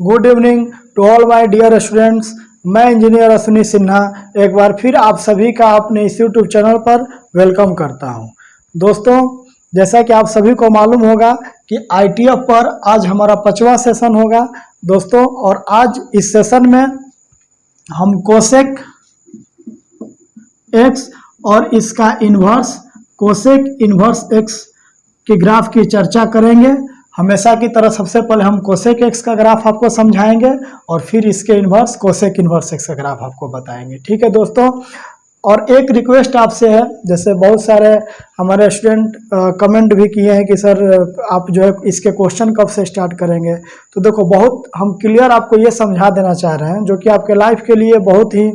Good evening to all my dear students. मैं engineer Ashwini Sinha एक बार फिर आप सभी का अपने इस यूट्यूब चैनल पर वेलकम करता हूं। दोस्तों, जैसा कि आप सभी को मालूम होगा कि आईटीएफ पर आज हमारा 5वां सेशन होगा दोस्तों। और आज इस सेशन में हम कोसेक एक्स और इसका इन्वर्स कोसेक इन्वर्स एक्स के ग्राफ की चर्चा करेंगे। हमेशा की तरह सबसे पहले हम कोसेक एक्स का ग्राफ आपको समझाएंगे और फिर इसके इन्वर्स कोसेक इन्वर्स एक्स का ग्राफ आपको बताएंगे। ठीक है दोस्तों। और एक रिक्वेस्ट आपसे है, जैसे बहुत सारे हमारे स्टूडेंट कमेंट भी किए हैं कि सर आप जो है इसके क्वेश्चन कब से स्टार्ट करेंगे। तो देखो, बहुत हम क्लियर आपको ये समझा देना चाह रहे हैं जो कि आपके लाइफ के लिए बहुत ही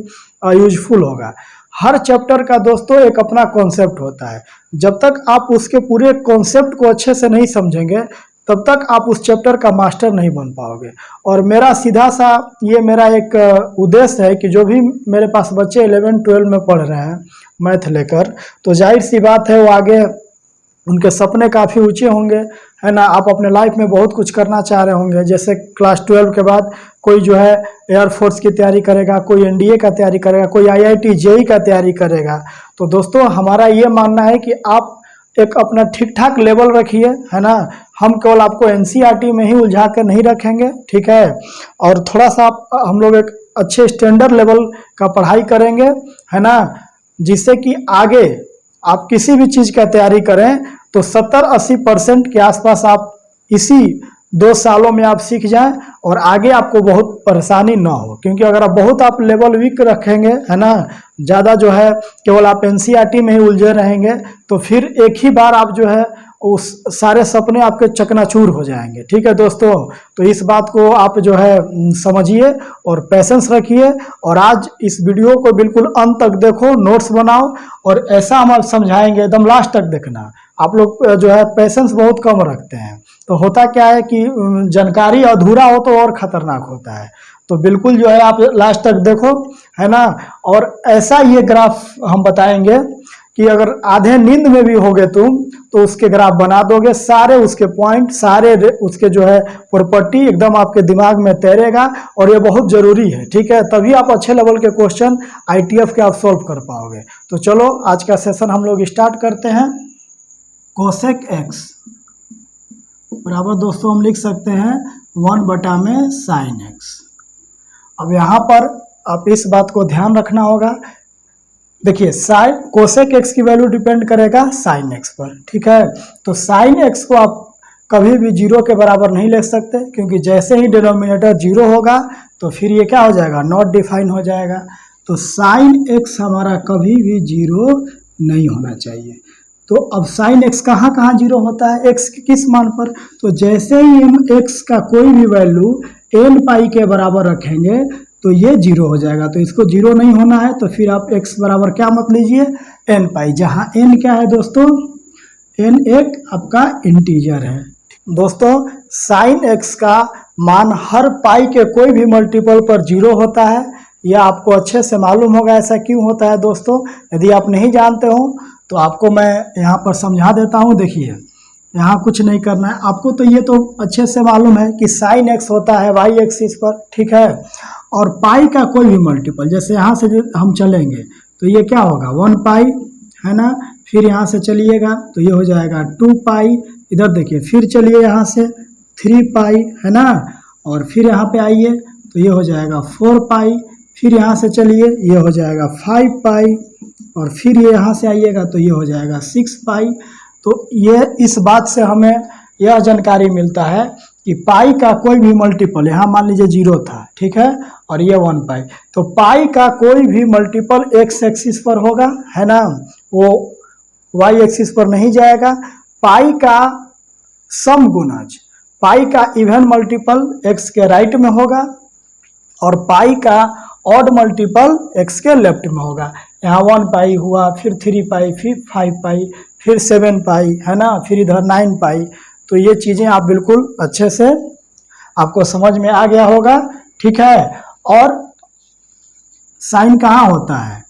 यूजफुल होगा। हर चैप्टर का दोस्तों एक अपना कॉन्सेप्ट होता है। जब तक आप उसके पूरे कॉन्सेप्ट को अच्छे से नहीं समझेंगे तब तक आप उस चैप्टर का मास्टर नहीं बन पाओगे। और मेरा सीधा सा ये मेरा एक उद्देश्य है कि जो भी मेरे पास बच्चे 11-12 में पढ़ रहे हैं मैथ लेकर, तो जाहिर सी बात है वो आगे उनके सपने काफ़ी ऊंचे होंगे, है ना। आप अपने लाइफ में बहुत कुछ करना चाह रहे होंगे। जैसे क्लास 12 के बाद कोई जो है एयरफोर्स की तैयारी करेगा, कोई एनडीए का तैयारी करेगा, कोई आईआईटी जेई का तैयारी करेगा। तो दोस्तों, हमारा ये मानना है कि आप एक अपना ठीक ठाक लेवल रखिए, है ना। हम केवल आपको एनसीईआरटी में ही उलझा कर नहीं रखेंगे, ठीक है। और थोड़ा सा हम लोग एक अच्छे स्टैंडर्ड लेवल का पढ़ाई करेंगे, है ना, जिससे कि आगे आप किसी भी चीज़ का तैयारी करें तो 70-80% के आसपास आप इसी 2 सालों में आप सीख जाएं और आगे आपको बहुत परेशानी ना हो। क्योंकि अगर आप लेवल वीक रखेंगे, है ना, ज़्यादा जो है केवल आप एनसीईआरटी में ही उलझे रहेंगे, तो फिर एक ही बार आप जो है उस सारे सपने आपके चकनाचूर हो जाएंगे। ठीक है दोस्तों। तो इस बात को आप जो है समझिए और पेशेंस रखिए। और आज इस वीडियो को बिल्कुल अंत तक देखो, नोट्स बनाओ और ऐसा हम समझाएंगे एकदम लास्ट तक देखना। आप लोग जो है पेशेंस बहुत कम रखते हैं, तो होता क्या है कि जानकारी अधूरा हो तो और खतरनाक होता है। तो बिल्कुल जो है आप लास्ट तक देखो, है ना। और ऐसा ये ग्राफ हम बताएंगे कि अगर आधे नींद में भी होगे तुम तो उसके ग्राफ बना दोगे। सारे उसके पॉइंट, सारे उसके जो है प्रॉपर्टी एकदम आपके दिमाग में तैरेगा। और ये बहुत जरूरी है, ठीक है। तभी आप अच्छे लेवल के क्वेश्चन आईटीएफ के आप सॉल्व कर पाओगे। तो चलो आज का सेशन हम लोग स्टार्ट करते हैं। कोसेक एक्स बराबर दोस्तों हम लिख सकते हैं 1 में साइन एक्स। अब यहाँ पर आप इस बात को ध्यान रखना होगा। देखिए, साइन कोसेक एक्स की वैल्यू डिपेंड करेगा साइन एक्स पर, ठीक है। तो साइन एक्स को आप कभी भी 0 के बराबर नहीं ले सकते, क्योंकि जैसे ही डिनोमिनेटर 0 होगा तो फिर ये क्या हो जाएगा, नॉट डिफाइन हो जाएगा। तो साइन एक्स हमारा कभी भी 0 नहीं होना चाहिए। तो अब साइन एक्स कहाँ कहाँ 0 होता है, एक्स किस मान पर। तो जैसे ही हम एक्स का कोई भी वैल्यू n पाई के बराबर रखेंगे तो ये 0 हो जाएगा। तो इसको 0 नहीं होना है तो फिर आप x बराबर क्या मत लीजिए, n पाई, जहाँ n क्या है दोस्तों, n एक आपका इंटीजर है। दोस्तों, साइन x का मान हर पाई के कोई भी मल्टीपल पर 0 होता है। यह आपको अच्छे से मालूम होगा ऐसा क्यों होता है दोस्तों। यदि आप नहीं जानते हो तो आपको मैं यहाँ पर समझा देता हूँ। देखिए, यहाँ कुछ नहीं करना है आपको, तो ये तो अच्छे से मालूम है कि साइन एक्स होता है वाई एक्सिस पर, ठीक है। और पाई का कोई भी मल्टीपल, जैसे यहाँ से हम चलेंगे तो ये क्या होगा 1 पाई, है ना। फिर यहाँ से चलिएगा तो ये हो जाएगा 2 पाई। इधर देखिए, फिर चलिए यहाँ से 3 पाई, है ना। और फिर यहाँ पे आइए तो ये हो जाएगा 4 पाई। फिर यहाँ से चलिए ये हो जाएगा 5 पाई। और फिर ये यहाँ से आइएगा तो ये हो जाएगा 6 पाई। तो ये इस बात से हमें यह जानकारी मिलता है कि पाई का कोई भी मल्टीपल, यहाँ मान लीजिए 0 था, ठीक है, और ये 1 पाई, तो पाई का कोई भी मल्टीपल एक्स एक्सिस पर होगा, है ना, वो वाई एक्सिस पर नहीं जाएगा। पाई का सम गुणज, पाई का इवन मल्टीपल एक्स के राइट में होगा और पाई का ऑड मल्टीपल एक्स के लेफ्ट में होगा। यहाँ 1 पाई हुआ, फिर 3 पाई, फिर 5 पाई, फिर 7 पाई, है ना, फिर इधर 9 पाई। तो ये चीज़ें आप बिल्कुल अच्छे से आपको समझ में आ गया होगा, ठीक है। और साइन कहाँ होता है,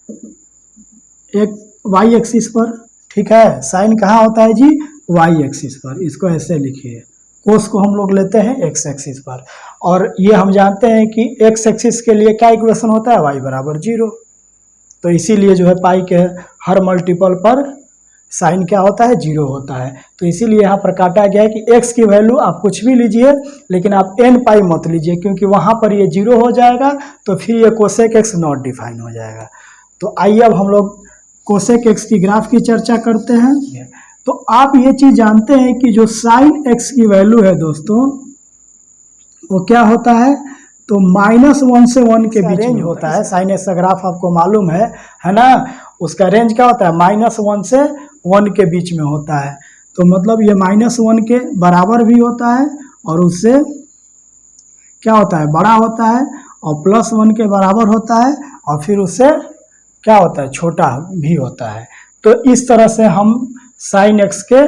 एक वाई एक्सिस पर, ठीक है। साइन कहाँ होता है जी, वाई एक्सिस पर, इसको ऐसे लिखिए, कोस को हम लोग लेते हैं एक्स एक्सिस पर, और ये हम जानते हैं कि एक्स एक्सिस के लिए क्या इक्वेशन होता है, वाई बराबर 0। तो इसीलिए जो है पाई के हर मल्टीपल पर साइन क्या होता है, 0 होता है। तो इसीलिए यहाँ पर काटा गया है कि x की वैल्यू आप कुछ भी लीजिए, लेकिन आप n पाई मत लीजिए, क्योंकि वहाँ पर ये 0 हो जाएगा, तो फिर ये कोसेक x नॉट डिफाइन हो जाएगा। तो आइए अब हम लोग कोसेक x की ग्राफ की चर्चा करते हैं। तो आप ये चीज़ जानते हैं कि जो साइन x की वैल्यू है दोस्तों, वो क्या होता है, तो -1 से 1 के बीच में होता है। साइन एक्स का ग्राफ आपको मालूम है ना, उसका रेंज क्या होता है, -1 से 1 के बीच में होता है। तो मतलब ये -1 के बराबर भी होता है, और उससे क्या होता है, बड़ा होता है, और +1 के बराबर होता है, और फिर उससे क्या होता है, छोटा भी होता है। तो इस तरह से हम साइन एक्स के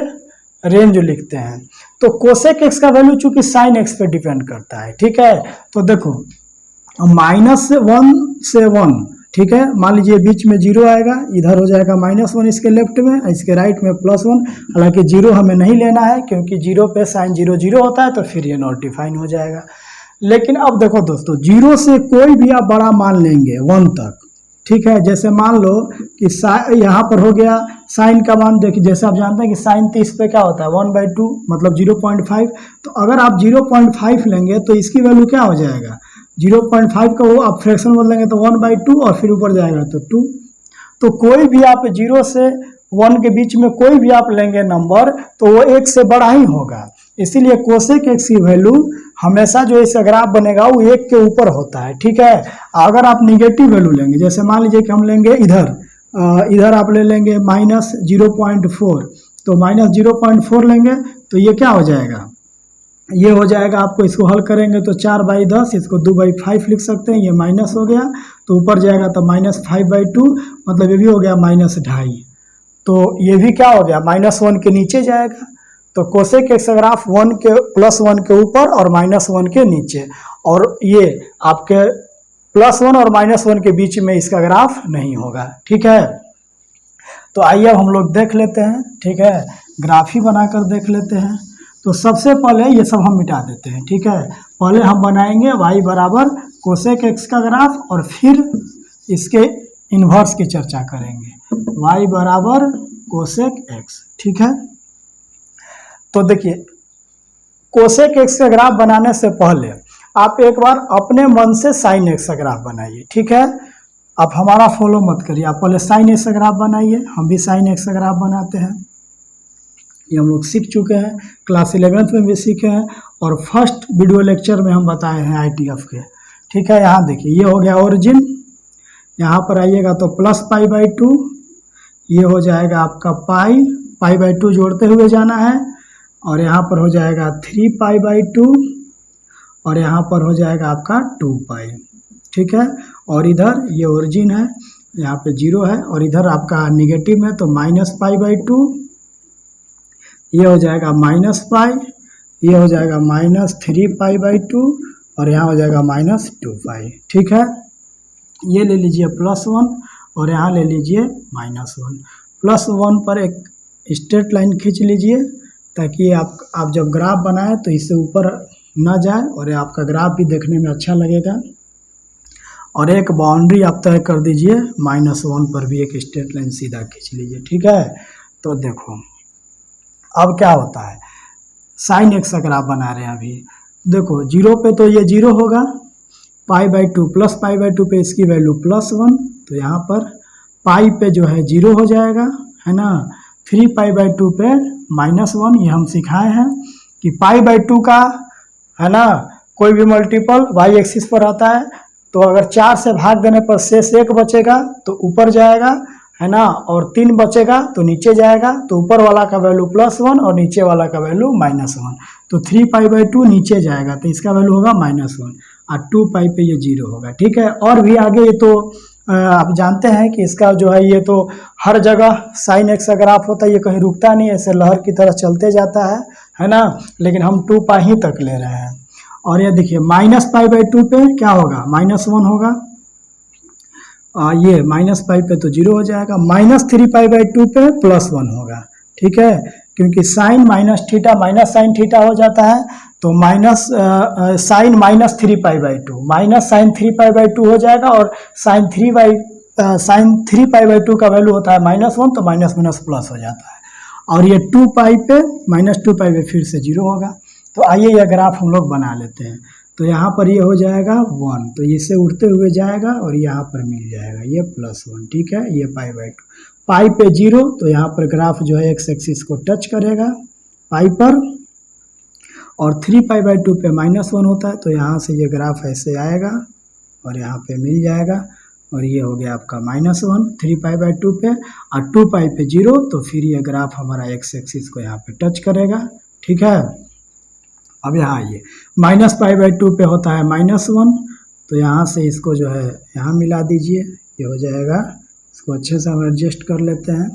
रेंज लिखते हैं। तो कोसेक एक्स का वैल्यू चूंकि साइन एक्स पे डिपेंड करता है, ठीक है। तो देखो -1 से 1, ठीक है, मान लीजिए बीच में 0 आएगा, इधर हो जाएगा -1 इसके लेफ्ट में, इसके राइट में +1। हालांकि 0 हमें नहीं लेना है, क्योंकि 0 पे साइन 0 0 होता है, तो फिर ये नॉट डिफाइन हो जाएगा। लेकिन अब देखो दोस्तों, 0 से कोई भी आप बड़ा मान लेंगे 1 तक, ठीक है। जैसे मान लो कि यहाँ पर हो गया साइन का मान, देखिए जैसे आप जानते हैं कि साइन 30 पे क्या होता है, 1/2 मतलब 0.5। तो अगर आप 0.5 लेंगे तो इसकी वैल्यू क्या हो जाएगा, 0.5 का वो आप फ्रैक्शन बदलेंगे तो 1/2, और फिर ऊपर जाएगा तो 2। तो कोई भी आप 0 से 1 के बीच में कोई भी आप लेंगे नंबर, तो वो 1 से बड़ा ही होगा। इसीलिए कोसेक एक्स की वैल्यू हमेशा जो इसका ग्राफ बनेगा वो 1 के ऊपर होता है, ठीक है। अगर आप निगेटिव वैल्यू लेंगे, जैसे मान लीजिए कि हम लेंगे इधर आप ले लेंगे -0.4, तो -0.4 लेंगे तो ये क्या हो जाएगा, ये हो जाएगा, आपको इसको हल करेंगे तो 4/10, इसको 2/5 लिख सकते हैं, ये माइनस हो गया, तो ऊपर जाएगा तो -5/2, मतलब ये भी हो गया -2.5। तो ये भी क्या हो गया, -1 के नीचे जाएगा। तो कोसेक एक्स ग्राफ 1 के +1 के ऊपर और -1 के नीचे, और ये आपके +1 और -1 के बीच में इसका ग्राफ नहीं होगा, ठीक है। तो आइए अब हम लोग देख लेते हैं, ठीक है, ग्राफ ही बनाकर देख लेते हैं। तो सबसे पहले ये सब हम मिटा देते हैं, ठीक है। पहले हम बनाएंगे y बराबर कोसेक एक्स का ग्राफ, और फिर इसके इन्वर्स की चर्चा करेंगे, y बराबर कोसेक एक्स, ठीक है। तो देखिए, कोसेक एक्स का ग्राफ बनाने से पहले आप एक बार अपने मन से साइन एक्स का ग्राफ बनाइए, ठीक है। आप हमारा फॉलो मत करिए, आप पहले साइन एक्स का ग्राफ बनाइए, हम भी साइन एक्स का ग्राफ बनाते हैं। ये हम लोग सीख चुके हैं, क्लास 11th में भी सीखे हैं, और फर्स्ट वीडियो लेक्चर में हम बताए हैं ITF के, ठीक है। यहाँ देखिए, ये हो गया ओरिजिन, यहाँ पर आइएगा तो +π/2, ये हो जाएगा आपका π/2 जोड़ते हुए जाना है, और यहाँ पर हो जाएगा 3π/2, और यहाँ पर हो जाएगा आपका 2π, ठीक है। और इधर ये ओरिजिन है, यहाँ पे 0 है, और इधर आपका निगेटिव है, तो -π/2, ये हो जाएगा -π, ये हो जाएगा -3π/2, और यहाँ हो जाएगा -2π, ठीक है। ये ले लीजिए +1, और यहाँ ले लीजिए -1। +1 पर एक स्ट्रेट लाइन खींच लीजिए, ताकि आप जब ग्राफ बनाए तो इससे ऊपर ना जाए, और आपका ग्राफ भी देखने में अच्छा लगेगा। और एक बाउंड्री आप तय कर दीजिए, -1 पर भी एक स्ट्रेट लाइन सीधा खींच लीजिए, ठीक है। तो देखो अब क्या होता है, साइन एक्स का ग्राफ बना रहे हैं अभी। देखो 0 पे तो ये 0 होगा, π/2 +π/2 पे इसकी वैल्यू +1, तो यहाँ पर पाई पे जो है 0 हो जाएगा, है ना। 3π/2 पे -1, ये हम सिखाए हैं कि π/2 का, है ना, कोई भी मल्टीपल y एक्सिस पर आता है, तो अगर 4 से भाग देने पर शेष 1 बचेगा तो ऊपर जाएगा, है ना, और 3 बचेगा तो नीचे जाएगा। तो ऊपर वाला का वैल्यू +1 और नीचे वाला का वैल्यू -1, तो 3π/2 नीचे जाएगा, तो इसका वैल्यू होगा -1, और 2π पे ये 0 होगा, ठीक है। और भी आगे ये तो आप जानते हैं कि इसका जो है, ये तो हर जगह साइन एक्स का ग्राफ होता है, ये कहीं रुकता नहीं, ऐसे लहर की तरह चलते जाता है ना। लेकिन हम 2π ही तक ले रहे हैं। और ये देखिए -π/2 पे क्या होगा, -1 होगा, ये -π पे तो 0 हो जाएगा, -3π/2 पे +1 होगा, ठीक है, क्योंकि sine minus theta minus sine theta हो जाता है, तो minus sine minus 3π/2 minus sine 3π/2 हो जाएगा, और साइन 3π/2 का वैल्यू होता है -1, तो माइनस माइनस प्लस हो जाता है, और ये 2π पे -2π पे फिर से 0 होगा। तो आइए यह ग्राफ हम लोग बना लेते हैं। तो यहाँ पर ये हो जाएगा 1, तो इससे उड़ते हुए जाएगा और यहाँ पर मिल जाएगा ये +1, ठीक है। ये π/2 पाई पे 0, तो यहाँ पर ग्राफ जो है एक्स एक्सिस को टच करेगा पाई पर, और 3π/2 पे -1 होता है, तो यहाँ से ये ग्राफ ऐसे आएगा और यहाँ पे मिल जाएगा, और ये हो गया आपका -1 3π/2 पे, और 2π पे 0, तो फिर ये ग्राफ हमारा एक्स एक्सिस को यहाँ पे टच करेगा, ठीक है। अब यहाँ ये -π/2 पे होता है -1, तो यहाँ से इसको जो है यहाँ मिला दीजिए, ये हो जाएगा। इसको अच्छे से हम एडजस्ट कर लेते हैं,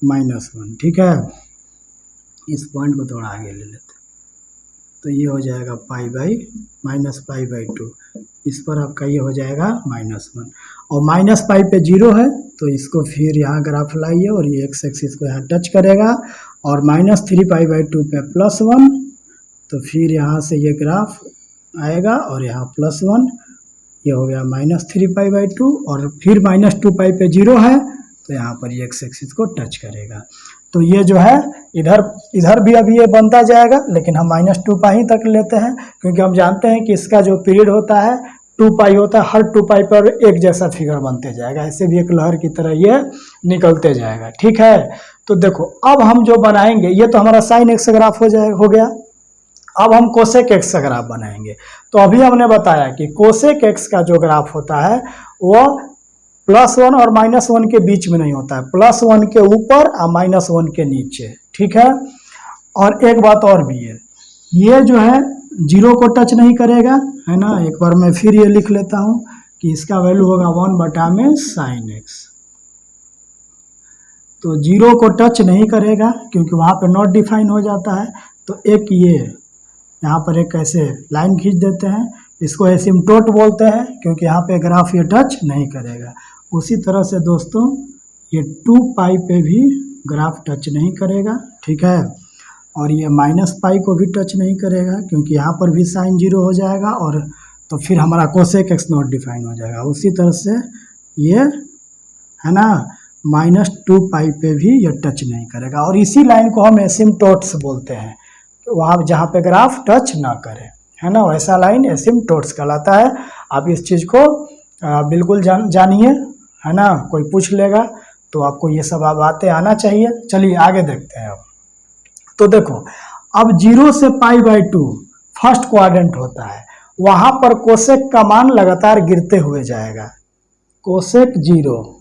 -1, ठीक है। इस पॉइंट को थोड़ा आगे ले लेते हैं, तो ये हो जाएगा π/-π/2, इस पर आपका ये हो जाएगा -1, और -π पे 0 है, तो इसको फिर यहाँ ग्राफ लाइए और ये एक्स एक्सिस को यहाँ टच करेगा, और -3π/2 पे +1, तो फिर यहाँ से ये ग्राफ आएगा और यहाँ +1, ये हो गया -3π/2, और फिर -2π पे 0 है, तो यहाँ पर ये एक्स एक्सिस को टच करेगा। तो ये जो है इधर भी अभी ये बनता जाएगा, लेकिन हम -2π ही तक लेते हैं, क्योंकि हम जानते हैं कि इसका जो पीरियड होता है 2π होता है, हर 2π पर एक जैसा फिगर बनते जाएगा, ऐसे भी एक लहर की तरह ये निकलते जाएगा, ठीक है। तो देखो अब हम जो बनाएंगे, ये तो हमारा साइन एक्स ग्राफ हो गया। अब हम कोसेक एक्स का ग्राफ बनाएंगे। तो अभी हमने बताया कि कोसेक एक्स का जो ग्राफ होता है वो +1 और -1 के बीच में नहीं होता है, +1 के ऊपर और -1 के नीचे, ठीक है। और एक बात और भी है, ये जो है 0 को टच नहीं करेगा, है ना। एक बार मैं फिर ये लिख लेता हूँ कि इसका वैल्यू होगा 1/sin x। तो 0 को टच नहीं करेगा क्योंकि वहाँ पे नॉट डिफाइन हो जाता है। तो एक ये यहाँ पर एक ऐसे लाइन खींच देते हैं, इसको एसिम्प्टोट बोलते हैं, क्योंकि यहाँ पे ग्राफ ये टच नहीं करेगा। उसी तरह से दोस्तों ये 2π पे भी ग्राफ टच नहीं करेगा, ठीक है। और ये -π को भी टच नहीं करेगा, क्योंकि यहाँ पर भी साइन 0 हो जाएगा, और तो फिर हमारा कोसेक एक्स नॉट डिफाइन हो जाएगा। उसी तरह से ये है ना -2π पे भी ये टच नहीं करेगा, और इसी लाइन को हम एसिम्प्टोट्स बोलते हैं, वहाँ जहाँ पे ग्राफ टच ना करे, है ना, वैसा लाइन एसिम्प्टोट्स कहलाता है। आप इस चीज़ को बिल्कुल जानिए, है ना। कोई पूछ लेगा तो आपको ये सब बातें आना चाहिए। चलिए आगे देखते हैं। अब तो देखो, अब 0 से π/2 फर्स्ट क्वाड्रेंट होता है, वहाँ पर कोसेक का मान लगातार गिरते हुए जाएगा, कोसेक 0।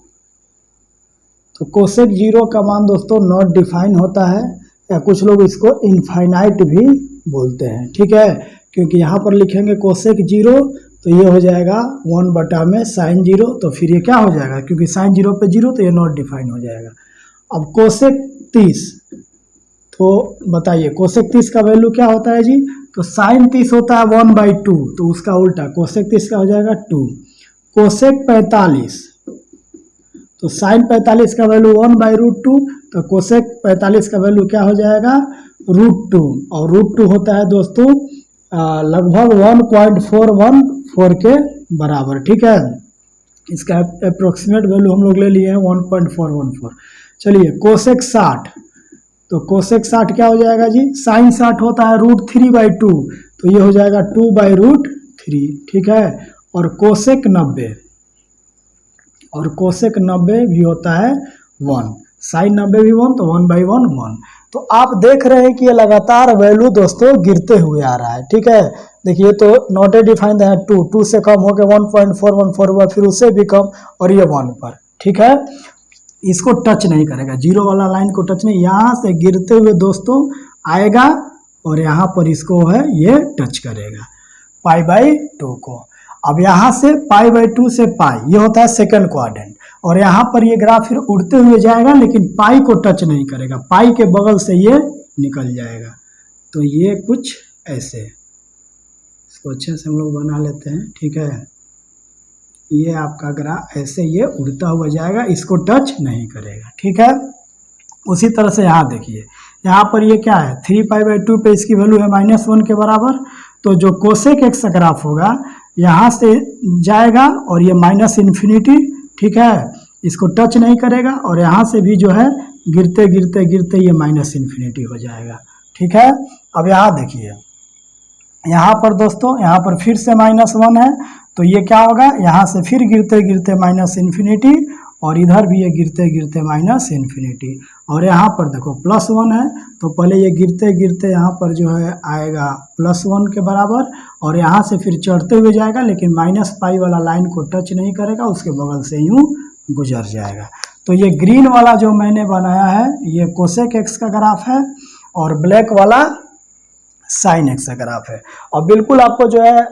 तो कोसेक 0 का मान दोस्तों नॉट डिफाइन होता है, या कुछ लोग इसको इनफाइनाइट भी बोलते हैं, ठीक है। क्योंकि यहाँ पर लिखेंगे कोसेक 0, तो ये हो जाएगा 1/sin 0, तो फिर ये क्या हो जाएगा, क्योंकि sin 0 पे 0, तो ये नॉट डिफाइन हो जाएगा। अब कोसेक 30, तो बताइए कोसेक 30 का वैल्यू क्या होता है जी। तो sin 30 होता है 1/2, तो उसका उल्टा कोसेक 30 का हो जाएगा 2। कोसेक 45, तो sin 45 का वैल्यू 1/√2, तो कोसेक 45 का वैल्यू क्या हो जाएगा, √2, और √2 होता है दोस्तों लगभग 1.414 के बराबर, ठीक है। इसका अप्रोक्सीमेट वैल्यू हम लोग ले लिए हैं 1.414। चलिए कोसेक 60, तो कोसेक 60 क्या हो जाएगा जी, sin 60 होता है √3/2, तो ये हो जाएगा 2/√3, ठीक है। और कोसेक 90, और कोसेक 90 भी होता है 1, sin 90 भी 1, तो 1/1 1। तो आप देख रहे हैं कि ये लगातार वैल्यू दोस्तों गिरते हुए आ रहा है, ठीक है। देखिए तो नॉट डिफाइंड है 2 से कम होकर 1.414 हुआ, फिर उससे भी कम, और ये 1 पर, ठीक है। इसको टच नहीं करेगा, 0 वाला लाइन को टच नहीं, यहाँ से गिरते हुए दोस्तों आएगा, और यहाँ पर इसको है ये टच करेगा π/2 को। अब यहाँ से π/2 से ये होता है सेकंड क्वाड्रेंट, और यहाँ पर ये ग्राफ फिर उड़ते हुए जाएगा, लेकिन पाई को टच नहीं करेगा, पाई के बगल से ये निकल जाएगा। तो ये कुछ ऐसे, इसको अच्छे से हम लोग बना लेते हैं, ठीक है। ये आपका ग्राफ ऐसे ये उड़ता हुआ जाएगा, इसको टच नहीं करेगा, ठीक है। उसी तरह से यहाँ देखिए, यहाँ पर ये क्या है 3π/2 पे इसकी वैल्यू है -1 के बराबर। तो जो कोसेक एक्स का ग्राफ होगा यहाँ से जाएगा और ये -∞, ठीक है, इसको टच नहीं करेगा, और यहाँ से भी जो है गिरते गिरते गिरते ये -∞ हो जाएगा, ठीक है। अब यहाँ देखिए, यहाँ पर दोस्तों यहाँ पर फिर से -1 है, तो ये क्या होगा, यहाँ से फिर गिरते गिरते -∞, और इधर भी ये गिरते गिरते -∞, और यहाँ पर देखो +1 है, तो पहले ये गिरते गिरते यहाँ पर जो है आएगा +1 के बराबर, और यहाँ से फिर चढ़ते हुए जाएगा, लेकिन -π वाला लाइन को टच नहीं करेगा, उसके बगल से यूँ गुजर जाएगा। तो ये ग्रीन वाला जो मैंने बनाया है ये कोसेक एक्स का ग्राफ है, और ब्लैक वाला साइन एक्स का ग्राफ है। और बिल्कुल आपको जो है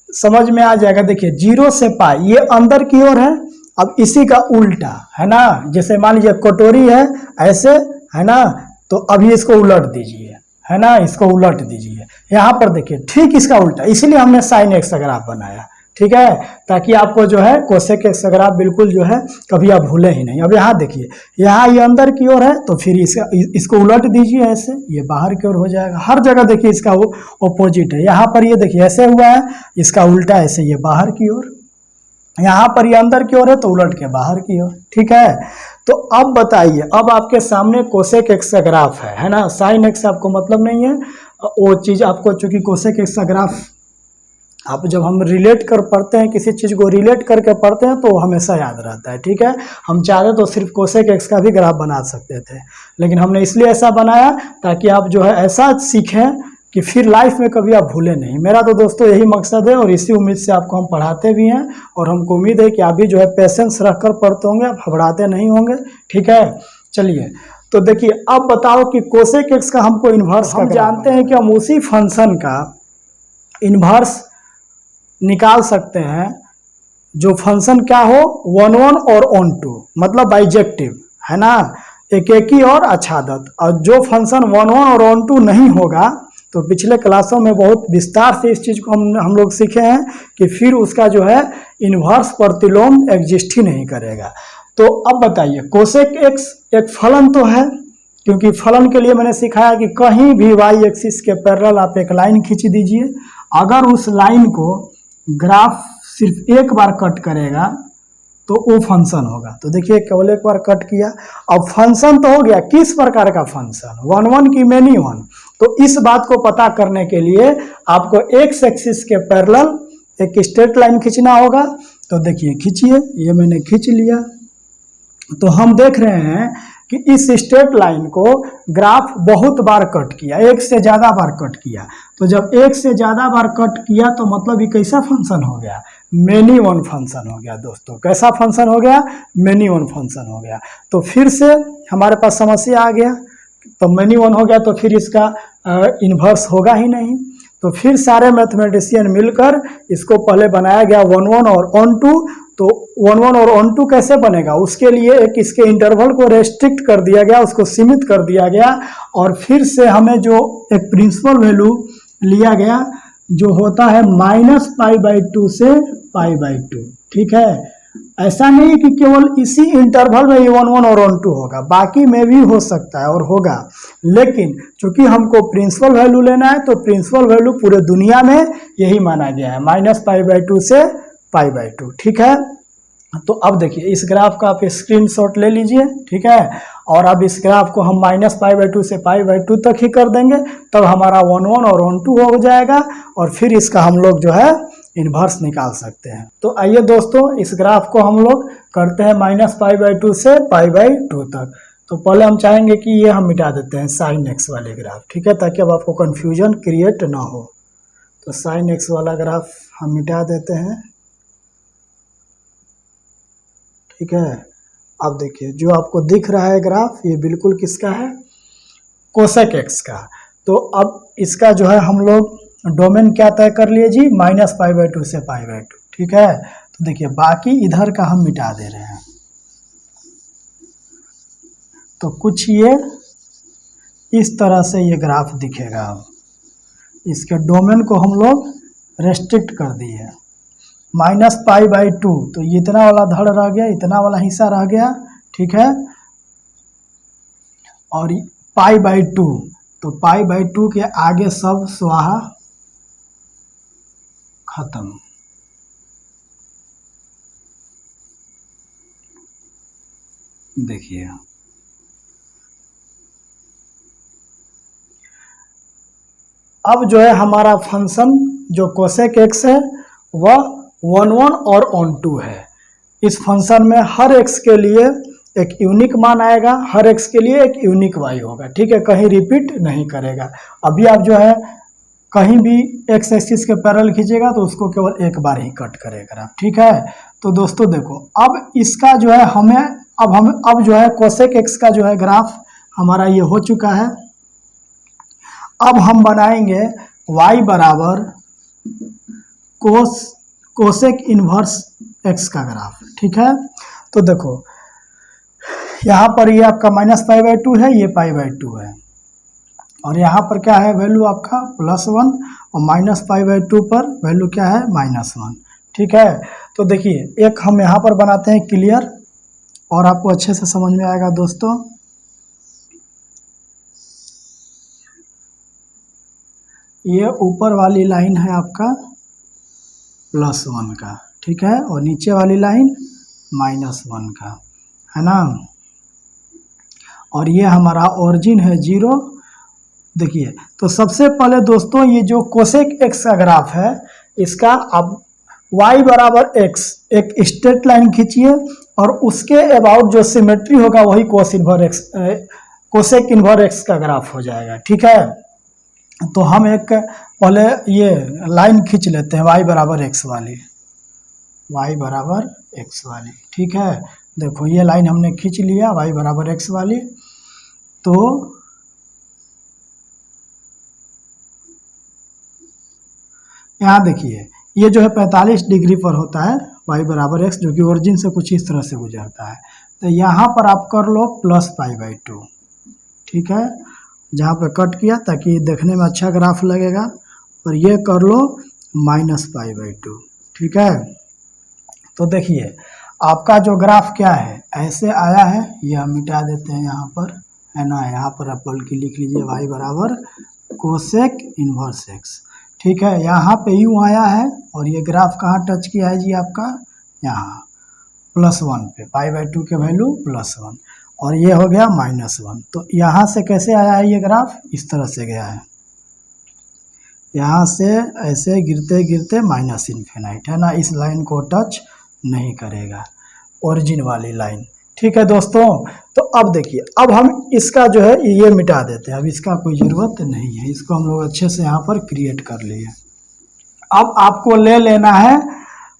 समझ में आ जाएगा। देखिए 0 से π ये अंदर की ओर है, अब इसी का उल्टा है ना, जैसे मान लीजिए कटोरी है ऐसे, है ना, तो अभी इसको उलट दीजिए, है ना, इसको उलट दीजिए। यहाँ पर देखिए ठीक इसका उल्टा, इसीलिए हमने साइन एक्स का ग्राफ बनाया, ठीक है, ताकि आपको जो है कोसेक एक्स का ग्राफ बिल्कुल जो है कभी आप भूलें ही नहीं। अब यहाँ देखिए, यहाँ ये अंदर की ओर है, तो फिर इसको उलट दीजिए ऐसे, ये बाहर की ओर हो जाएगा। हर जगह देखिए इसका वो अपोजिट है। यहाँ पर ये देखिए ऐसे हुआ है, इसका उल्टा ऐसे ये बाहर की ओर, यहाँ पर ये अंदर की ओर है तो उलट के बाहर की ओर, ठीक है। तो अब बताइए, अब आपके सामने कोसेक एक्स का ग्राफ है ना, साइन एक्स आपको मतलब नहीं है, वो चीज़ आपको, चूंकि कोसेक एक्स का ग्राफ आप जब हम रिलेट कर पढ़ते हैं, किसी चीज़ को रिलेट करके पढ़ते हैं तो हमेशा याद रहता है, ठीक है। हम चाहते तो सिर्फ कोसेक एक्स का भी ग्राफ बना सकते थे, लेकिन हमने इसलिए ऐसा बनाया ताकि आप जो है ऐसा सीखें कि फिर लाइफ में कभी आप भूलें नहीं। मेरा तो दोस्तों यही मकसद है, और इसी उम्मीद से आपको हम पढ़ाते भी हैं, और हमको उम्मीद है कि आप भी जो है पेशेंस रख कर पढ़ते होंगे, आप घबराते नहीं होंगे, ठीक है। चलिए तो देखिए, अब बताओ कि कोसेक एक्स का हमको इन्वर्स, हम जानते हैं कि हम उसी फंक्शन का इन्वर्स निकाल सकते हैं जो फंक्शन क्या हो 1 1 और ऑन टू, मतलब बाइजेक्टिव, है ना, एक ही और आच्छादित। और जो फंक्शन 1 1 और ऑन टू नहीं होगा, तो पिछले क्लासों में बहुत विस्तार से इस चीज़ को हम लोग सीखे हैं कि फिर उसका जो है इन्वर्स प्रतिलोम एग्जिस्ट ही नहीं करेगा। तो अब बताइए, कोसेक एक्स एक फलन तो है, क्योंकि फलन के लिए मैंने सिखाया कि कहीं भी वाई एक्सिस के पैरेलल आप एक लाइन खींच दीजिए, अगर उस लाइन को ग्राफ सिर्फ एक बार कट करेगा तो वो फंक्शन होगा। तो देखिए केवल एक बार कट किया, अब फंक्शन तो हो गया, किस प्रकार का फंक्शन, 1 1 की मेनी 1। तो इस बात को पता करने के लिए आपको एक्स एक्सिस के पैरेलल एक स्ट्रेट लाइन खींचना होगा। तो देखिए खींचिए, ये मैंने खींच लिया। तो हम देख रहे हैं कि इस स्ट्रेट लाइन को ग्राफ बहुत बार कट किया, एक से ज़्यादा बार कट किया। तो जब एक से ज़्यादा बार कट किया तो मतलब ये कैसा फंक्शन हो गया, मेनी वन फंक्शन हो गया दोस्तों। कैसा फंक्शन हो गया, मेनी वन फंक्शन हो गया। तो फिर से हमारे पास समस्या आ गया, तो मेनी वन हो गया तो फिर इसका इन्वर्स होगा ही नहीं। तो फिर सारे मैथमेटिशियन मिलकर इसको पहले बनाया गया 1 1 और ऑन टू। तो 1 1 और ऑन टू कैसे बनेगा, उसके लिए एक इसके इंटरवल को रेस्ट्रिक्ट कर दिया गया, उसको सीमित कर दिया गया, और फिर से हमें जो एक प्रिंसिपल वैल्यू लिया गया जो होता है -π/2 से π/2, ठीक है। ऐसा नहीं कि केवल इसी इंटरवल में ये 1 1 और ऑन टू होगा, बाकी में भी हो सकता है और होगा, लेकिन चूंकि हमको प्रिंसिपल वैल्यू लेना है तो प्रिंसिपल वैल्यू पूरे दुनिया में यही माना गया है, -π/2 से π/2, ठीक है। तो अब देखिए इस ग्राफ का आप स्क्रीनशॉट ले लीजिए, ठीक है, और अब इस ग्राफ को हम -π/2 से π/2 तक ही कर देंगे, तब हमारा 1 1 और ऑन टू हो जाएगा, और फिर इसका हम लोग जो है इन्वर्स निकाल सकते हैं। तो आइए दोस्तों, इस ग्राफ को हम लोग करते हैं -π/2 से π/2 तक। तो पहले हम चाहेंगे कि ये हम मिटा देते हैं साइन एक्स वाले ग्राफ, ठीक है, ताकि अब आपको कन्फ्यूजन क्रिएट ना हो। तो साइन एक्स वाला ग्राफ हम मिटा देते हैं, ठीक है। अब देखिए जो आपको दिख रहा है ग्राफ, ये बिल्कुल किसका है, कोसेक एक्स का। तो अब इसका जो है हम लोग डोमेन क्या तय कर लिए जी, -π/2 से π/2, ठीक है। तो देखिए बाकी इधर का हम मिटा दे रहे हैं, तो कुछ ये इस तरह से ये ग्राफ दिखेगा। अब इसके डोमेन को हम लोग रेस्ट्रिक्ट कर दिए, -π/2, तो ये इतना वाला धड़ रह गया, इतना वाला हिस्सा रह गया, ठीक है। और π/2, तो π/2 के आगे सब स्वाहा खत्म। देखिए अब जो है हमारा फंक्शन जो कोसेक एक्स है वह 1 और ऑन 2 है। इस फंक्शन में हर एक्स के लिए एक यूनिक मान आएगा, हर एक्स के लिए एक यूनिक वाई होगा, ठीक है, कहीं रिपीट नहीं करेगा। अभी आप जो है कहीं भी एक्स एक्सिस के पैरेलल खींचेगा तो उसको केवल एक बार ही कट करेगा, ठीक है। तो दोस्तों देखो अब इसका जो है अब जो है कोसेक एक्स का जो है ग्राफ हमारा ये हो चुका है। अब हम बनाएंगे y बराबर कोसेक इन्वर्स एक्स का ग्राफ, ठीक है। तो देखो यहाँ पर ये आपका -π/2 है, ये π/2 है, और यहाँ पर क्या है वैल्यू आपका +1 और -π/2 पर वैल्यू क्या है -1, ठीक है। तो देखिए एक हम यहाँ पर बनाते हैं क्लियर और आपको अच्छे से समझ में आएगा दोस्तों। ये ऊपर वाली लाइन है आपका +1 का, ठीक है, और नीचे वाली लाइन -1 का, है ना। और ये हमारा ओरिजिन है 0। देखिए तो सबसे पहले दोस्तों ये जो कोसेक एक्स का ग्राफ है इसका अब y बराबर x एक स्ट्रेट लाइन खींचिए और उसके अबाउट जो सिमेट्री होगा वही कोसेक इन्वर्स एक्स का ग्राफ हो जाएगा, ठीक है। तो हम एक पहले ये लाइन खींच लेते हैं y बराबर x वाली, ठीक है। देखो ये लाइन हमने खींच लिया y बराबर x वाली। तो यहाँ देखिए ये जो है 45 डिग्री पर होता है y बराबर x, जो कि ओरिजिन से कुछ इस तरह से गुजरता है। तो यहाँ पर आप कर लो +π/2, ठीक है, जहाँ पे कट किया ताकि देखने में अच्छा ग्राफ लगेगा, और ये कर लो -π/2, ठीक है। तो देखिए आपका जो ग्राफ क्या है ऐसे आया है, ये हम मिटा देते हैं यहाँ पर, है ना। यहाँ पर आप बल्कि लिख लीजिए y बराबर कोसेक इन्वर्स एक्स, ठीक है। यहाँ पे यूँ आया है और ये ग्राफ कहाँ टच किया है जी आपका, यहाँ +1 पे, π/2 के वैल्यू +1 और ये हो गया -1। तो यहाँ से कैसे आया है ये ग्राफ, इस तरह से गया है, यहाँ से ऐसे गिरते गिरते -∞, है ना। इस लाइन को टच नहीं करेगा, ओरिजिन वाली लाइन, ठीक है दोस्तों। तो अब देखिए अब हम इसका जो है ये मिटा देते हैं, अब इसका कोई ज़रूरत नहीं है, इसको हम लोग अच्छे से यहाँ पर क्रिएट कर लिए। अब आपको ले लेना है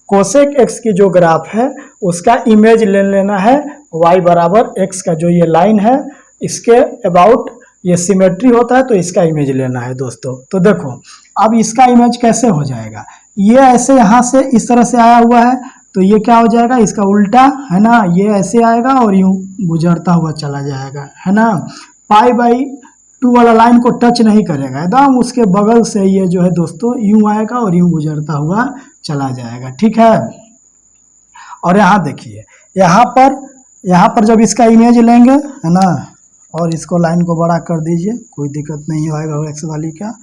कोसेक एक्स की जो ग्राफ है उसका इमेज ले लेना है y बराबर x का, जो ये लाइन है इसके अबाउट ये सिमेट्री होता है तो इसका इमेज लेना है दोस्तों। तो देखो अब इसका इमेज कैसे हो जाएगा, ये ऐसे यहाँ से इस तरह से आया हुआ है तो ये क्या हो जाएगा, इसका उल्टा, है ना। ये ऐसे आएगा और यूँ गुजरता हुआ चला जाएगा, है ना। π/2 वाला लाइन को टच नहीं करेगा, एकदम उसके बगल से ये जो है दोस्तों यूँ आएगा और यूँ गुजरता हुआ चला जाएगा, ठीक है। और यहाँ देखिए यहाँ पर जब इसका इमेज लेंगे, है ना, और इसको लाइन को बड़ा कर दीजिए, कोई दिक्कत नहीं होगा एक्स वाली का।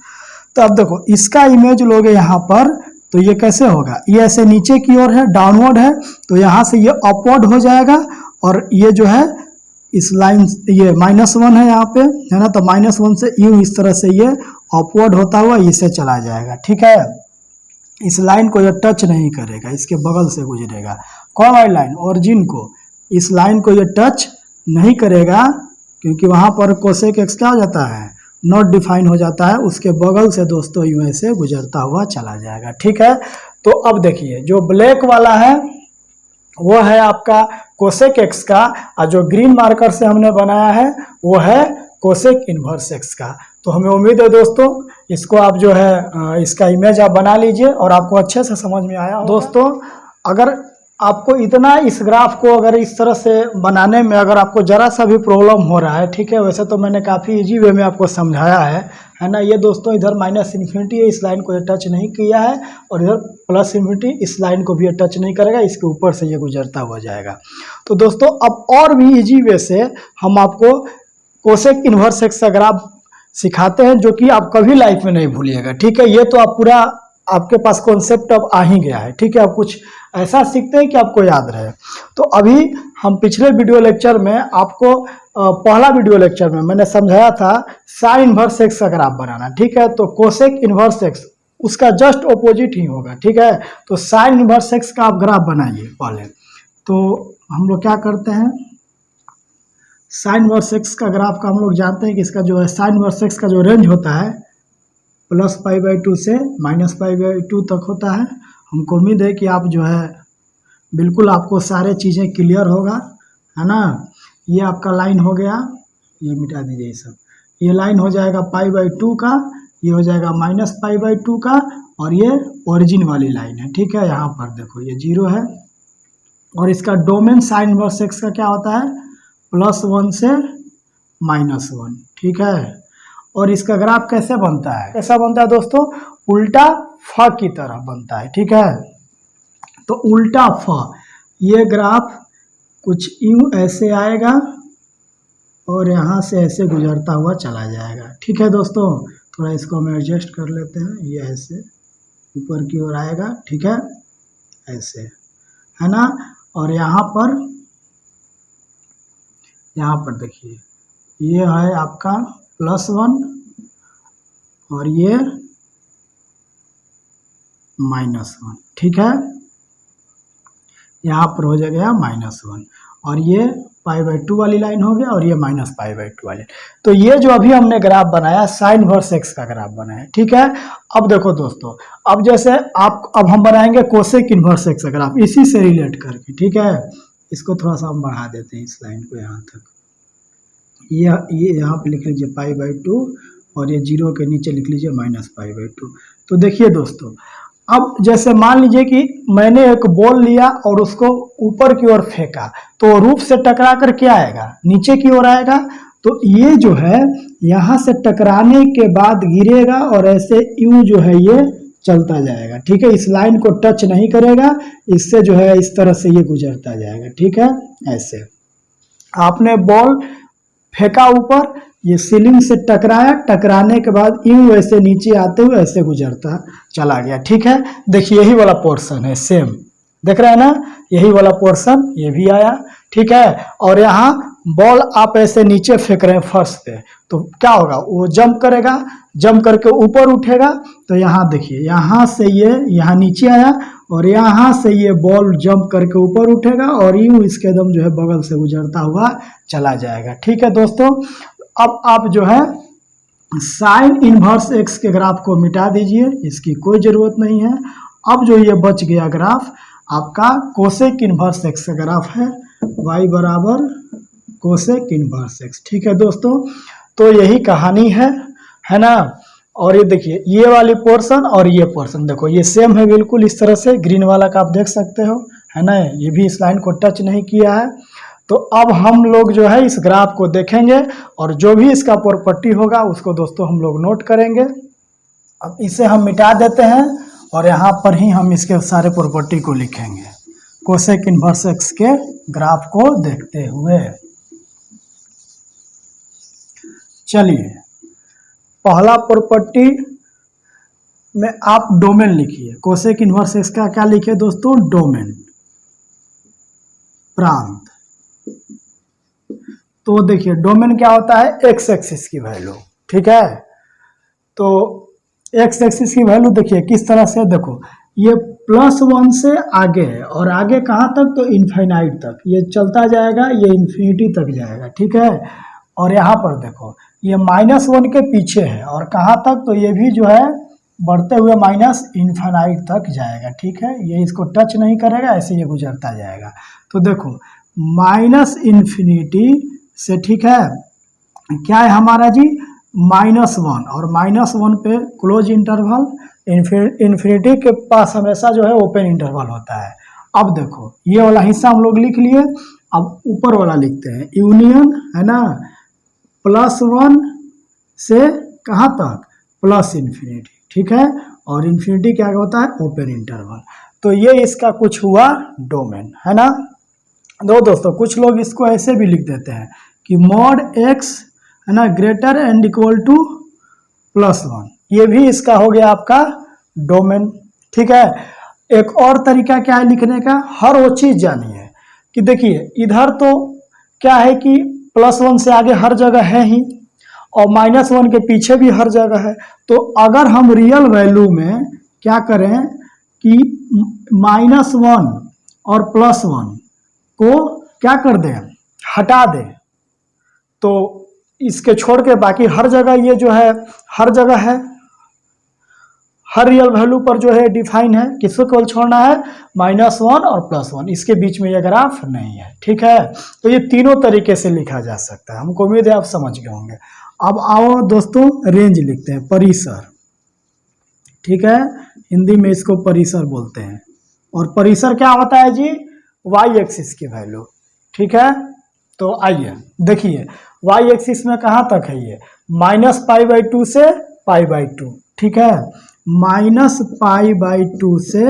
तो अब देखो इसका इमेज लोगे यहाँ पर तो ये कैसे होगा, ये ऐसे नीचे की ओर है, डाउनवर्ड है, तो यहाँ से ये अपवर्ड हो जाएगा और ये जो है इस लाइन ये -1 है यहाँ पे, है ना। तो -1 से यूँ इस तरह से ये अपवर्ड होता हुआ इसे चला जाएगा, ठीक है। इस लाइन को ये टच नहीं करेगा, इसके बगल से गुजरेगा। कौन वाली लाइन, ओरिजिन को, इस लाइन को ये टच नहीं करेगा क्योंकि वहाँ पर कोसेक एक्स क्या हो जाता है, नॉट डिफाइन हो जाता है, उसके बगल से दोस्तों यूँ ऐसे गुजरता हुआ चला जाएगा, ठीक है। तो अब देखिए जो ब्लैक वाला है वो है आपका कोसेक एक्स का, और जो ग्रीन मार्कर से हमने बनाया है वो है कोसेक इन्वर्स एक्स का। तो हमें उम्मीद है दोस्तों इसको आप जो है इसका इमेज आप बना लीजिए और आपको अच्छे से समझ में आया दोस्तों। अगर आपको इतना इस ग्राफ को अगर इस तरह से बनाने में अगर आपको ज़रा सा भी प्रॉब्लम हो रहा है, ठीक है, वैसे तो मैंने काफ़ी इजी वे में आपको समझाया है ना। ये दोस्तों इधर -∞ है, इस लाइन को ये टच नहीं किया है, और इधर +∞ इस लाइन को भी ये टच नहीं करेगा, इसके ऊपर से ये गुजरता हुआ जाएगा। तो दोस्तों अब और भी इजी वे से हम आपको कोसेक इन्वर्स एक्स का ग्राफ सिखाते हैं, जो कि आप कभी लाइफ में नहीं भूलिएगा। ठीक है, ये तो आप पूरा आपके पास कॉन्सेप्ट अब आ ही गया है। ठीक है, आप कुछ ऐसा सीखते हैं कि आपको याद रहे। तो अभी हम पिछले वीडियो लेक्चर में आपको पहला वीडियो लेक्चर में मैंने समझाया था साइन इन्वर्स एक्स का ग्राफ बनाना। ठीक है, तो कोसेक इन्वर्स एक्स उसका जस्ट ऑपोजिट ही होगा। ठीक है, तो साइन इन्वर्स एक्स का आप ग्राफ बनाइए पहले। तो हम लोग क्या करते हैं, साइन इन्वर्स एक्स का ग्राफ का हम लोग जानते हैं कि इसका जो है साइन इन्वर्स एक्स का जो रेंज होता है +π/2 से -π/2 तक होता है। हमको उम्मीद है कि आप जो है बिल्कुल आपको सारे चीज़ें क्लियर होगा, है ना। ये आपका लाइन हो गया, ये मिटा दीजिए ये सब। ये लाइन हो जाएगा π/2 का, ये हो जाएगा -π/2 का, और ये ओरिजिन वाली लाइन है। ठीक है, यहाँ पर देखो ये 0 है, और इसका डोमेन साइन इन्वर्स एक्स का क्या होता है +1 से -1। ठीक है, और इसका ग्राफ कैसे बनता है, कैसा बनता है दोस्तों, उल्टा फ की तरह बनता है। ठीक है, तो उल्टा फ, ये ग्राफ कुछ यूं ऐसे आएगा और यहाँ से ऐसे गुजरता हुआ चला जाएगा। ठीक है दोस्तों, थोड़ा इसको हम एडजस्ट कर लेते हैं, ये ऐसे ऊपर की ओर आएगा। ठीक है, ऐसे, है ना। और यहाँ पर देखिए ये है आपका +1 और ये -1। ठीक है, यहाँ पर हो जाएगा -1, और ये π/2 वाली लाइन हो गया, और ये -π/2 वाली। तो ये जो अभी हमने ग्राफ बनाया साइन इन्वर्स एक्स का ग्राफ बनाया। ठीक है, अब देखो दोस्तों, अब जैसे अब हम बनाएंगे कोसेक इन्वर्स एक्स का ग्राफ इसी से रिलेट करके। ठीक है, इसको थोड़ा सा हम बढ़ा देते हैं, इस लाइन को यहाँ तक। ये यहाँ पे लिख लीजिए π/2, और ये 0 के नीचे लिख लीजिए -π/2। तो देखिए दोस्तों, अब जैसे मान लीजिए कि मैंने एक बॉल लिया और उसको ऊपर की ओर फेंका, तो रूफ से टकरा कर क्या आएगा, नीचे की ओर आएगा। तो ये जो है यहाँ से टकराने के बाद गिरेगा और ऐसे यूं जो है ये चलता जाएगा। ठीक है, इस लाइन को टच नहीं करेगा, इससे जो है इस तरह से ये गुजरता जाएगा। ठीक है, ऐसे आपने बॉल फेंका ऊपर, ये सीलिंग से टकराया, टकराने के बाद यूं ऐसे नीचे आते हुए ऐसे गुजरता चला गया। ठीक है, देखिए यही वाला पोर्शन है, सेम देख रहे हैं ना, यही वाला पोर्शन ये भी आया। ठीक है, और यहाँ बॉल आप ऐसे नीचे फेंक रहे हैं फर्श पे, तो क्या होगा, वो जंप करेगा, जंप करके ऊपर उठेगा। तो यहाँ देखिए, यहाँ से ये यहाँ नीचे आया, और यहाँ से ये बॉल जंप करके ऊपर उठेगा, और यूं इसके एकदम जो है बगल से गुजरता हुआ चला जाएगा। ठीक है दोस्तों, अब आप जो है साइन इन्वर्स एक्स के ग्राफ को मिटा दीजिए, इसकी कोई ज़रूरत नहीं है। अब जो ये बच गया ग्राफ आपका कोसेक इन्वर्स एक्स का ग्राफ है, y बराबर कोसेक इन्वर्स एक्स। ठीक है दोस्तों, तो यही कहानी है ना। और ये देखिए ये वाली पोर्शन और ये पोर्शन देखो ये सेम है बिल्कुल, इस तरह से ग्रीन वाला का आप देख सकते हो, है ना। ये भी इस लाइन को टच नहीं किया है। तो अब हम लोग जो है इस ग्राफ को देखेंगे, और जो भी इसका प्रॉपर्टी होगा उसको दोस्तों हम लोग नोट करेंगे। अब इसे हम मिटा देते हैं, और यहाँ पर ही हम इसके सारे प्रॉपर्टी को लिखेंगे कोसेक इन्वर्स एक्स के ग्राफ को देखते हुए। चलिए, पहला प्रॉपर्टी में आप डोमेन लिखिए। कोसेक इन्वर्स एक्स का क्या लिखे दोस्तों, डोमेन, प्रांत। तो देखिए डोमेन क्या होता है, एक्स एक्सिस की वैल्यू। ठीक है, तो एक्स एक्सिस की वैल्यू देखिए किस तरह से, देखो ये +1 से आगे है, और आगे कहाँ तक, तो इनफाइनाइट तक ये चलता जाएगा, ये इन्फिनिटी तक जाएगा। ठीक है, और यहाँ पर देखो ये -1 के पीछे है, और कहाँ तक, तो ये भी जो है बढ़ते हुए -इनफाइनाइट तक जाएगा। ठीक है, ये इसको टच नहीं करेगा, ऐसे ये गुजरता जाएगा। तो देखो -इन्फिनिटी से, ठीक है, क्या है हमारा जी, -1, और -1 पे क्लोज इंटरवल, इन्फिनिटी के पास हमेशा जो है ओपन इंटरवल होता है। अब देखो ये वाला हिस्सा हम लोग लिख लिए, अब ऊपर वाला लिखते हैं, यूनियन, है ना, +1 से कहाँ तक, +इन्फिनिटी। ठीक है, और इन्फिनिटी क्या होता है, ओपन इंटरवल। तो ये इसका कुछ हुआ डोमेन, है ना। दोस्तों कुछ लोग इसको ऐसे भी लिख देते हैं कि mod x है ना, ग्रेटर एंड इक्वल टू +1, ये भी इसका हो गया आपका डोमेन। ठीक है, एक और तरीका क्या है लिखने का, हर वो चीज जानिए कि देखिए इधर तो क्या है कि +1 से आगे हर जगह है ही, और -1 के पीछे भी हर जगह है। तो अगर हम रियल वैल्यू में क्या करें कि -1 और +1 को क्या कर दें, हटा दें, तो इसके छोड़ के बाकी हर जगह ये जो है हर जगह है, हर रियल वैल्यू पर जो है डिफाइन है, किसको केवल छोड़ना है, -1 और +1, इसके बीच में ये ग्राफ नहीं है। ठीक है, तो ये तीनों तरीके से लिखा जा सकता है, हमको उम्मीद है आप समझ गए होंगे। अब आओ दोस्तों रेंज लिखते हैं, परिसर। ठीक है, हिंदी में इसको परिसर बोलते हैं, और परिसर क्या होता है जी, वाई एक्सिस की वैल्यू। ठीक है, तो आइए देखिए वाई एक्सिस में कहाँ तक है ये, -π/2 से π/2। ठीक है, -π/2 से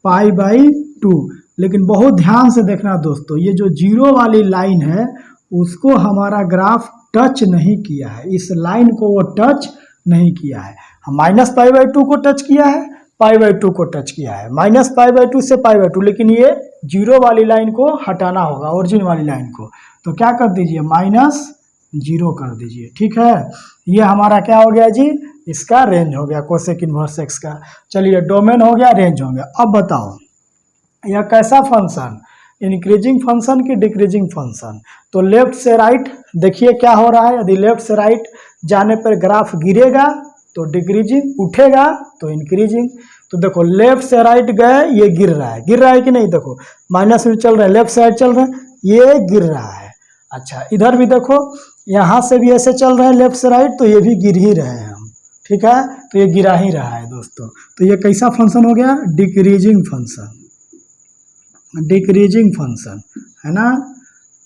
π/2, लेकिन बहुत ध्यान से देखना दोस्तों, ये जो जीरो वाली लाइन है उसको हमारा ग्राफ टच नहीं किया है, इस लाइन को वो टच नहीं किया है। -π/2 को टच किया है, π/2 को टच किया है, -π/2 से π/2, लेकिन ये जीरो वाली लाइन को हटाना होगा, ओरिजिन वाली लाइन को, तो क्या कर दीजिए, -0 कर दीजिए। ठीक है, ये हमारा क्या हो गया जी, इसका रेंज हो गया कोसेक इनवर्स एक्स का। चलिए डोमेन हो गया, रेंज हो गया। अब बताओ यह कैसा फंक्शन, इंक्रीजिंग फंक्शन की डिक्रीजिंग फंक्शन, तो लेफ्ट से राइट देखिए क्या हो रहा है, यदि लेफ्ट से राइट जाने पर ग्राफ गिरेगा तो डिक्रीजिंग, उठेगा तो इंक्रीजिंग। तो देखो लेफ्ट से राइट गए, ये गिर रहा है कि नहीं, देखो माइनस में चल रहा है, लेफ्ट साइड चल रहा है, ये गिर रहा है। अच्छा इधर भी देखो, यहाँ से भी ऐसे चल रहे हैं लेफ्ट से राइट, तो ये भी गिर ही रहे हैं हम। ठीक है, तो ये गिरा ही रहा है दोस्तों, तो ये कैसा फंक्शन हो गया, डिक्रीजिंग फंक्शन, डिक्रीजिंग फंक्शन, है ना।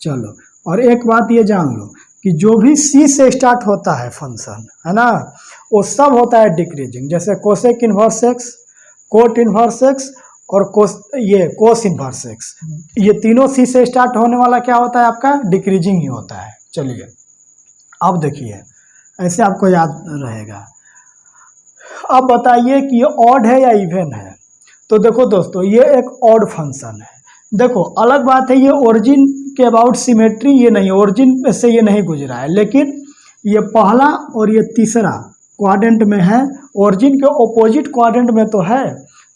चलो, और एक बात ये जान लो कि जो भी सी से स्टार्ट होता है फंक्शन, है ना, वो सब होता है डिक्रीजिंग, जैसे cosec inverse x, cot inverse x और कोस इनवर्स एक्स, ये तीनों सी से स्टार्ट होने वाला क्या होता है आपका, डिक्रीजिंग ही होता है। चलिए अब देखिए, ऐसे आपको याद रहेगा। अब बताइए कि ये ऑड है या इवन है, तो देखो दोस्तों ये एक ऑड फंक्शन है। देखो अलग बात है, ये ओरिजिन के अबाउट सिमेट्री ये नहीं, ओरिजिन से ये नहीं गुजरा है, लेकिन ये पहला और ये तीसरा क्वाड्रेंट में है, ओरिजिन के ऑपोजिट क्वाड्रेंट में तो है।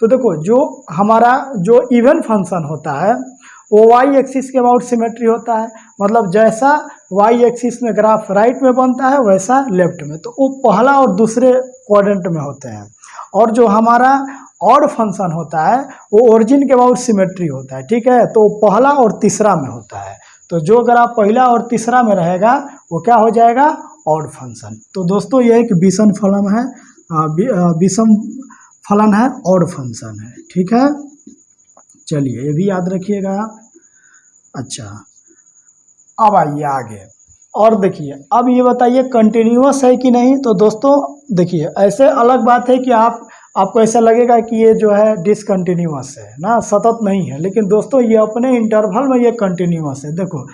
तो देखो जो हमारा जो इवन फंक्शन होता है वो वाई एक्सिस के अबाउट सिमेट्री होता है, मतलब जैसा वाई एक्सिस में ग्राफ राइट में बनता है वैसा लेफ्ट में, तो वो पहला और दूसरे क्वाड्रेंट में होते हैं। और जो हमारा ऑड फंक्शन होता है वो ओरिजिन के अबाउट सिमेट्री होता है। ठीक है, तो पहला और तीसरा में होता है, तो जो ग्राफ पहला और तीसरा में रहेगा वो क्या हो जाएगा, ऑड फंक्शन। तो दोस्तों ये एक विषम फलन है, विषम फलन है, ऑड फंक्शन है। ठीक है, चलिए ये भी याद रखिएगा आप। अच्छा अब आइए आगे और देखिए, अब ये बताइए कंटिन्यूअस है कि नहीं। तो दोस्तों देखिए, ऐसे अलग बात है कि आपको ऐसा लगेगा कि ये जो है डिसकंटिन्यूअस है ना, सतत नहीं है, लेकिन दोस्तों ये अपने इंटरवल में ये कंटिन्यूअस है। देखो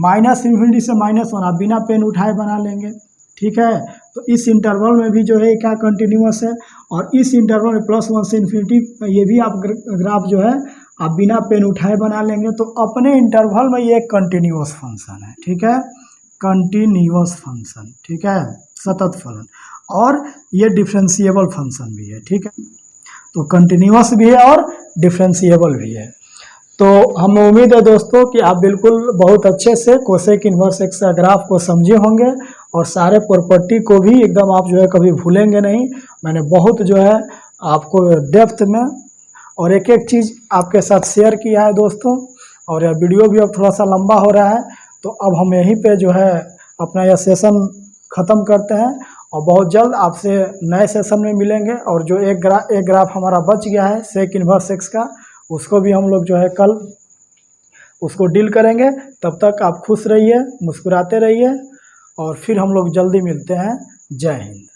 -∞ से -1 आप बिना पेन उठाए बना लेंगे। ठीक है, तो इस इंटरवल में भी जो है क्या कंटिन्यूअस है, और इस इंटरवल में +1 से इन्फिनिटी ये भी आप ग्राफ जो है आप बिना पेन उठाए बना लेंगे। तो अपने इंटरवल में ये कंटिन्यूअस फंक्शन है। ठीक है, कंटिन्यूअस फंक्शन, ठीक है, सतत फलन, और ये डिफरेंशिएबल फंक्शन भी है। ठीक है, तो कंटिन्यूअस भी है और डिफरेंशिएबल भी है। तो हमें उम्मीद है दोस्तों कि आप बिल्कुल बहुत अच्छे से कोसेक इनवर्स एक्स का ग्राफ को समझे होंगे, और सारे प्रॉपर्टी को भी एकदम आप जो है कभी भूलेंगे नहीं। मैंने बहुत जो है आपको डेप्थ में और एक एक चीज़ आपके साथ शेयर किया है दोस्तों, और यह वीडियो भी अब थोड़ा सा लंबा हो रहा है, तो अब हम यहीं पे जो है अपना यह सेशन ख़त्म करते हैं, और बहुत जल्द आपसे नए सेशन में मिलेंगे। और जो एक ग्राफ हमारा बच गया है सेक इनवर्स एक्स का, उसको भी हम लोग जो है कल उसको डील करेंगे। तब तक आप खुश रहिए, मुस्कुराते रहिए, और फिर हम लोग जल्दी मिलते हैं। जय हिंद।